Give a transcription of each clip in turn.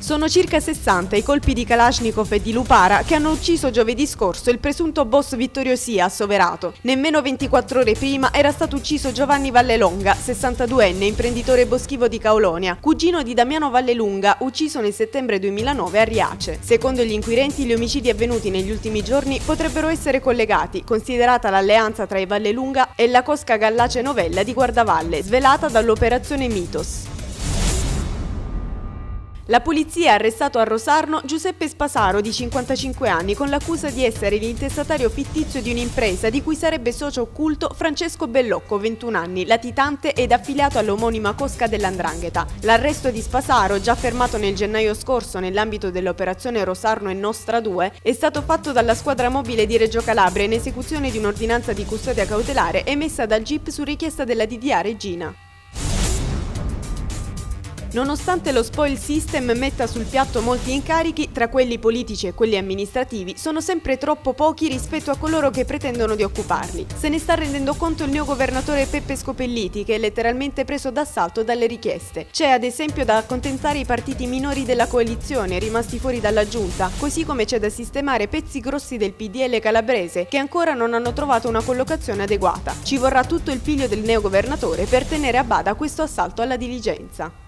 Sono circa 60 i colpi di Kalashnikov e di Lupara che hanno ucciso giovedì scorso il presunto boss Vittorio Sia a Soverato. Nemmeno 24 ore prima era stato ucciso Giovanni Vallelonga, 62enne, imprenditore boschivo di Kaulonia, cugino di Damiano Vallelunga, ucciso nel settembre 2009 a Riace. Secondo gli inquirenti, gli omicidi avvenuti negli ultimi giorni potrebbero essere collegati, considerata l'alleanza tra i Vallelunga e la cosca Gallace Novella di Guardavalle, svelata dall'operazione Mitos. La polizia ha arrestato a Rosarno Giuseppe Spasaro, di 55 anni, con l'accusa di essere l'intestatario fittizio di un'impresa di cui sarebbe socio occulto Francesco Bellocco, 21 anni, latitante ed affiliato all'omonima cosca dell''Ndrangheta. L'arresto di Spasaro, già fermato nel gennaio scorso nell'ambito dell'operazione Rosarno e Nostra 2, è stato fatto dalla squadra mobile di Reggio Calabria in esecuzione di un'ordinanza di custodia cautelare emessa dal GIP su richiesta della DDA Regina. Nonostante lo spoil system metta sul piatto molti incarichi, tra quelli politici e quelli amministrativi, sono sempre troppo pochi rispetto a coloro che pretendono di occuparli. Se ne sta rendendo conto il neogovernatore Peppe Scopelliti, che è letteralmente preso d'assalto dalle richieste. C'è ad esempio da accontentare i partiti minori della coalizione rimasti fuori dalla giunta, così come c'è da sistemare pezzi grossi del PDL calabrese che ancora non hanno trovato una collocazione adeguata. Ci vorrà tutto il piglio del neogovernatore per tenere a bada questo assalto alla diligenza.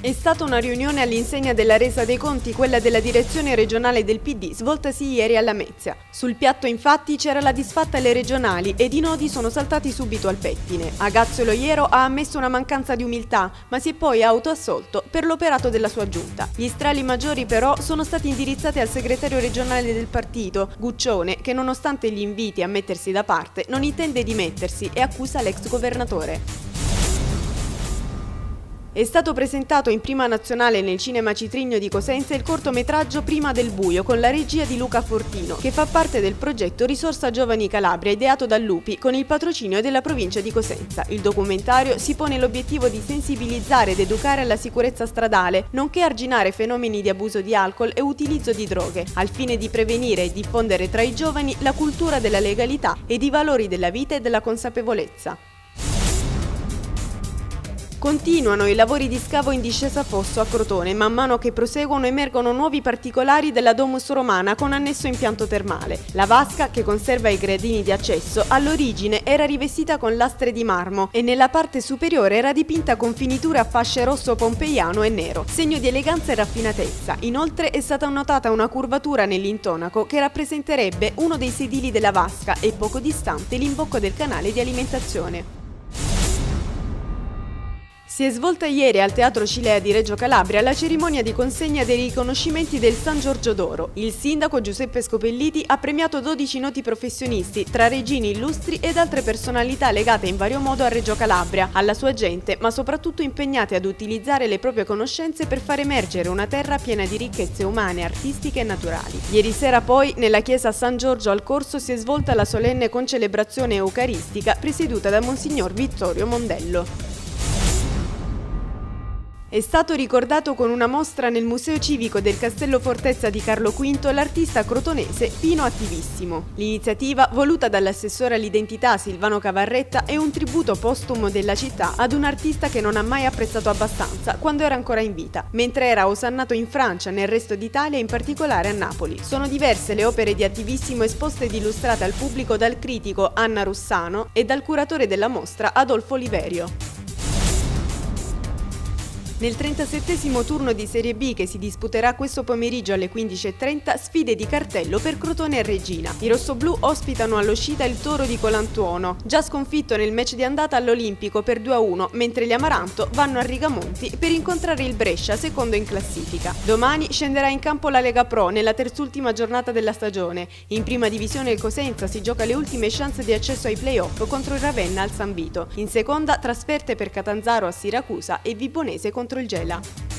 È stata una riunione all'insegna della resa dei conti, quella della direzione regionale del PD, svoltasi ieri a Lamezia. Sul piatto infatti c'era la disfatta alle regionali ed i nodi sono saltati subito al pettine. Agazio Loiero ha ammesso una mancanza di umiltà, ma si è poi autoassolto per l'operato della sua giunta. Gli strali maggiori però sono stati indirizzati al segretario regionale del partito, Guccione, che nonostante gli inviti a mettersi da parte non intende dimettersi e accusa l'ex governatore. È stato presentato in prima nazionale nel Cinema Citrigno di Cosenza il cortometraggio Prima del buio con la regia di Luca Fortino, che fa parte del progetto Risorsa Giovani Calabria ideato da Lupi con il patrocinio della provincia di Cosenza. Il documentario si pone l'obiettivo di sensibilizzare ed educare alla sicurezza stradale, nonché arginare fenomeni di abuso di alcol e utilizzo di droghe, al fine di prevenire e diffondere tra i giovani la cultura della legalità ed i valori della vita e della consapevolezza. Continuano i lavori di scavo in discesa fosso a Crotone, man mano che proseguono emergono nuovi particolari della domus romana con annesso impianto termale. La vasca, che conserva i gradini di accesso, all'origine era rivestita con lastre di marmo e nella parte superiore era dipinta con finiture a fasce rosso pompeiano e nero, segno di eleganza e raffinatezza. Inoltre è stata notata una curvatura nell'intonaco che rappresenterebbe uno dei sedili della vasca e poco distante l'imbocco del canale di alimentazione. Si è svolta ieri al Teatro Cilea di Reggio Calabria la cerimonia di consegna dei riconoscimenti del San Giorgio d'Oro. Il sindaco Giuseppe Scopelliti ha premiato 12 noti professionisti, tra regini illustri ed altre personalità legate in vario modo a Reggio Calabria, alla sua gente, ma soprattutto impegnate ad utilizzare le proprie conoscenze per far emergere una terra piena di ricchezze umane, artistiche e naturali. Ieri sera poi, nella chiesa San Giorgio al Corso, si è svolta la solenne concelebrazione eucaristica presieduta da Monsignor Vittorio Mondello. È stato ricordato con una mostra nel Museo Civico del Castello Fortezza di Carlo V l'artista crotonese Pino Attivissimo. L'iniziativa, voluta dall'assessore all'identità Silvano Cavarretta, è un tributo postumo della città ad un artista che non ha mai apprezzato abbastanza quando era ancora in vita, mentre era osannato in Francia, nel resto d'Italia e in particolare a Napoli. Sono diverse le opere di Attivissimo esposte ed illustrate al pubblico dal critico Anna Russano e dal curatore della mostra Adolfo Oliverio. Nel 37° turno di Serie B che si disputerà questo pomeriggio alle 15:30 sfide di cartello per Crotone e Regina. I rossoblù ospitano all'uscita il Toro di Colantuono, già sconfitto nel match di andata all'Olimpico per 2-1, mentre gli Amaranto vanno a Rigamonti per incontrare il Brescia, secondo in classifica. Domani scenderà in campo la Lega Pro nella terzultima giornata della stagione. In prima divisione il Cosenza si gioca le ultime chance di accesso ai play-off contro il Ravenna al San Vito. In seconda trasferte per Catanzaro a Siracusa e Vibonese contro il Gela.